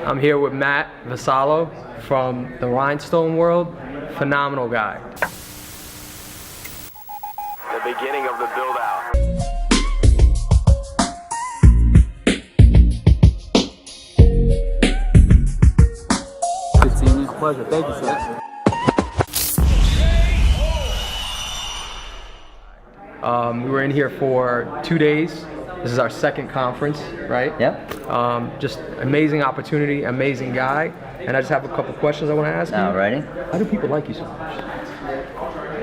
I'm here with Matt Vassallo from the Rhinestone World. Phenomenal guy. The beginning of the build-out. Good seeing you. Pleasure. Thank you, sir. We were in here for 2 days. This is our second conference, right? Yep. Just amazing opportunity, amazing guy. And I just have a couple questions I want to ask you. Alrighty. How do people like you so much?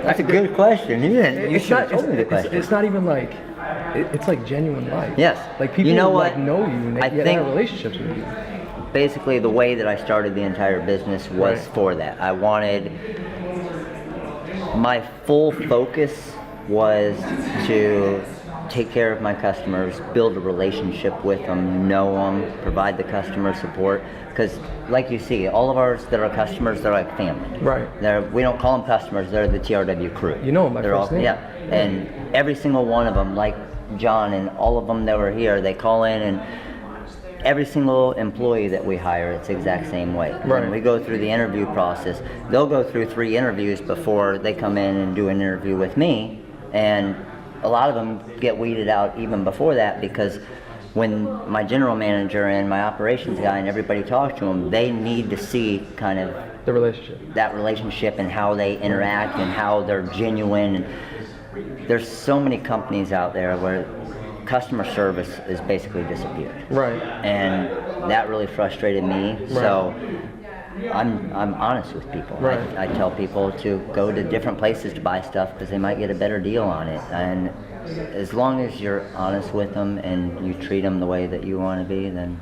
That's a good question. You should have told me the question. It's not even like, it's like genuine like. Yes. Like people You know like what? know you and I they think- have relationships with you. Basically, the way that I started the entire business was Right. for that. I wanted, my full focus was to take care of my customers, build a relationship with them, know them, provide the customer support. Because, like you see, all of ours that are customers, they're like family. Right. We don't call them customers; they're the TRW crew. You know them by They're first all, name. yeah. And every single one of them, like John and all of them that were here, they call in, and every single employee that we hire, it's the exact same way. Right. When we go through the interview process, they'll go through 3 interviews before they come in and do an interview with me, and a lot of them get weeded out even before that, because when my general manager and my operations guy and everybody talks to them, they need to see kind of The relationship. that relationship and how they interact and how they're genuine. And there's so many companies out there where customer service is basically disappeared. Right. And that really frustrated me. So I'm honest with people. Right. I tell people to go to different places to buy stuff because they might get a better deal on it. And as long as you're honest with them and you treat them the way that you want to be, then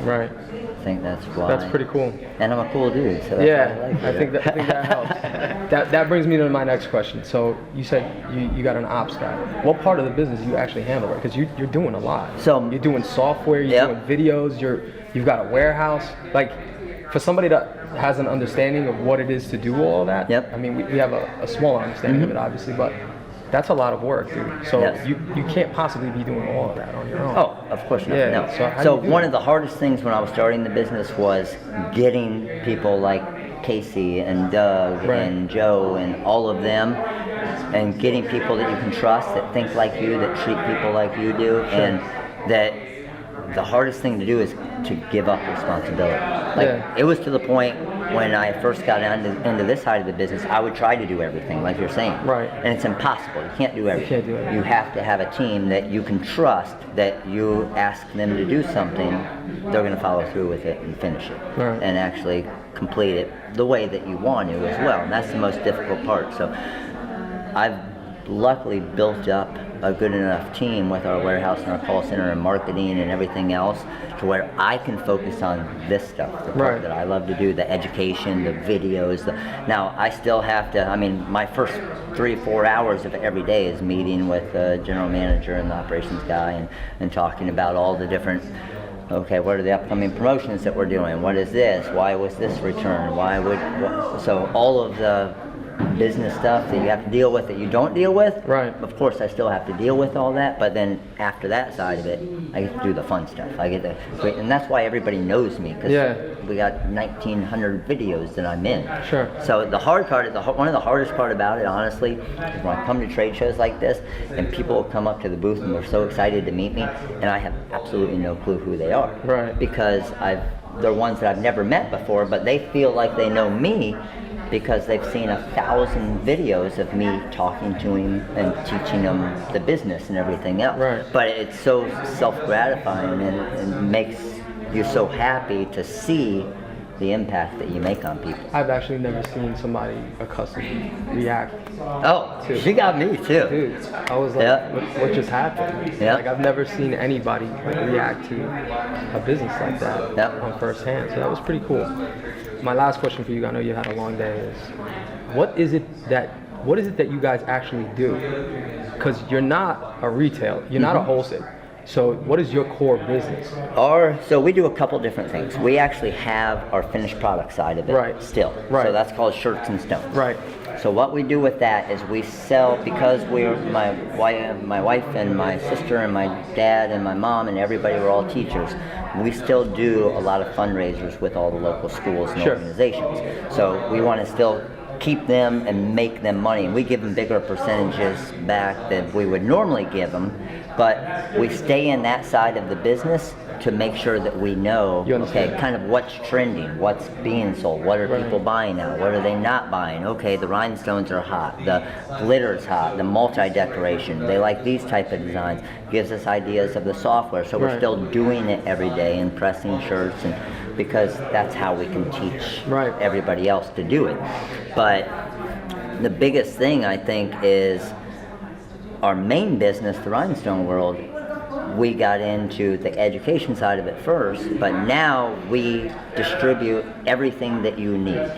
Right. I think that's why. That's pretty cool. And I'm a cool dude, so that's Yeah, why I like I it. think that helps. That brings me to my next question. So you said you got an ops guy. What part of the business do you actually handle? Because you're doing a lot. So- you're doing software, you're doing videos, you've got a warehouse. Like, for somebody that has an understanding of what it is to do all that. Yep. I mean, we have a smaller understanding of it, obviously, but that's a lot of work, dude. So Yes. you can't possibly be doing all of that on your own. Oh, of course not. Yeah, No. so how So do you do one that? of the hardest things when I was starting the business was getting people like Casey and Doug Right. and Joe and all of them, and getting people that you can trust, that think like you, that treat people like you do, and that the hardest thing to do is to give up responsibility. Like, Yeah. it was to the point when I first got into this side of the business, I would try to do everything, like you're saying. Right. And it's impossible. You can't do everything. can't do everything. You have to have a team that you can trust, that you ask them to do something, they're going to follow through with it and finish it. Right. And actually complete it the way that you want to as well. And that's the most difficult part. So I've luckily built up a good enough team with our warehouse and our call center and marketing and everything else to where I can focus on this stuff, the part Right. that I love to do, the education, the videos. Now, I still have to, I mean, my first 3-4 hours of every day is meeting with the general manager and the operations guy and talking about all the different, okay, what are the upcoming promotions that we're doing? What is this? Why was this returned? So all of the business stuff that you have to deal with that you don't deal with, Right. of course I still have to deal with all that, but then after that side of it, I get to do the fun stuff. I get to, and that's why everybody knows me, because Yeah. we got 1,900 videos that I'm in. Sure. So the hard part, one of the hardest part about it, honestly, is when I come to trade shows like this, and people will come up to the booth and they're so excited to meet me, and I have absolutely no clue who they are. Right. Because they're ones that I've never met before, but they feel like they know me because they've seen 1,000 videos of me talking to him and teaching him the business and everything else. Right. But it's so self-gratifying and makes you so happy to see the impact that you make on people. I've actually never seen somebody, a customer, react. Oh, she got me too. Dude, I was like, Yeah. what just happened? Yeah. Like, I've never seen anybody like react to a business like that Yeah. on first hand. So that was pretty cool. My last question for you, I know you had a long day, is what is it that you guys actually do? Because you're not a retail, you're not a wholesale. So what is your core business? So we do a couple different things. We actually have our finished product side of it Right. still. Right. So that's called shirts and stones. Right. So what we do with that is we sell, because my wife and my sister and my dad and my mom and everybody were all teachers. We still do a lot of fundraisers with all the local schools and organizations. So we want to still keep them and make them money. We give them bigger percentages back than we would normally give them, but we stay in that side of the business to make sure that we know, okay, kind of what's trending, what's being sold, what are people buying now, what are they not buying. Okay, the rhinestones are hot, the glitter's hot, the multi-decoration, they like these type of designs. Gives us ideas of the software, so we're still doing it every day and pressing shirts, and because that's how we can teach everybody else to do it. But the biggest thing I think is our main business, the Rhinestone World. We got into the education side of it first, but now we distribute everything that you need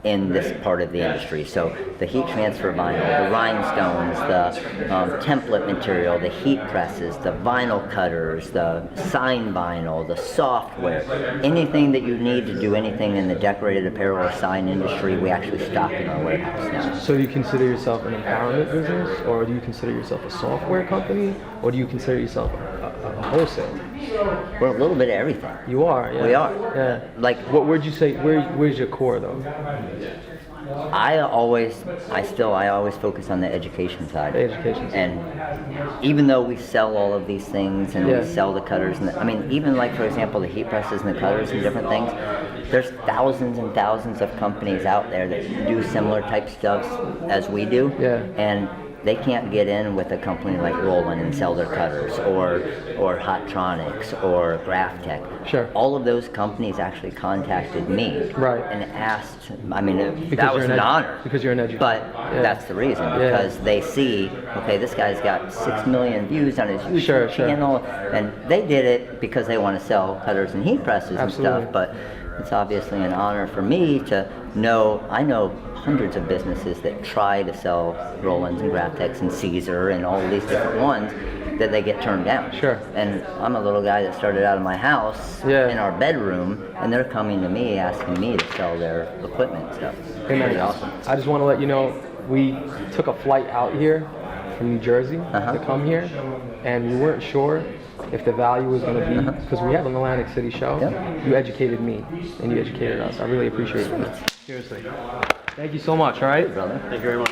in this part of the industry. So the heat transfer vinyl, the rhinestones, the template material, the heat presses, the vinyl cutters, the sign vinyl, the software, anything that you need to do anything in the decorated apparel or sign industry, we actually stock in our warehouse now. So do you consider yourself an empowerment business, or do you consider yourself a software company, or do you consider yourself a wholesaler? We're a little bit of everything. You are, yeah. We are. Yeah. Like, what would you say? Where's your core though? I always focus on the education side. The education side. And even though we sell all of these things and we sell the cutters, and I mean, even like for example the heat presses and the cutters and different things, there's thousands and thousands of companies out there that do similar type stuff as we do. Yeah. And they can't get in with a company like Roland and sell their cutters, or Hottronics, or Graphtec. Sure. All of those companies actually contacted me and asked. I mean, that was an honor. Because you're an educator. But that's the reason, because they see, okay, this guy's got 6 million views on his YouTube channel, and they did it because they want to sell cutters and heat presses and stuff. But it's obviously an honor for me to know. I know hundreds of businesses that try to sell Rollins and Graphtecs and Caesar and all of these different ones that they get turned down. Sure. And I'm a little guy that started out of my house in our bedroom, and they're coming to me asking me to sell their equipment and stuff. It's pretty awesome. I just want to let you know, we took a flight out here from New Jersey to come here, and we weren't sure if the value was going to be, because we have an Atlantic City show. You educated me, and you educated us. I really appreciate it. Seriously. Thank you so much, all right? Brother. Thank you very much.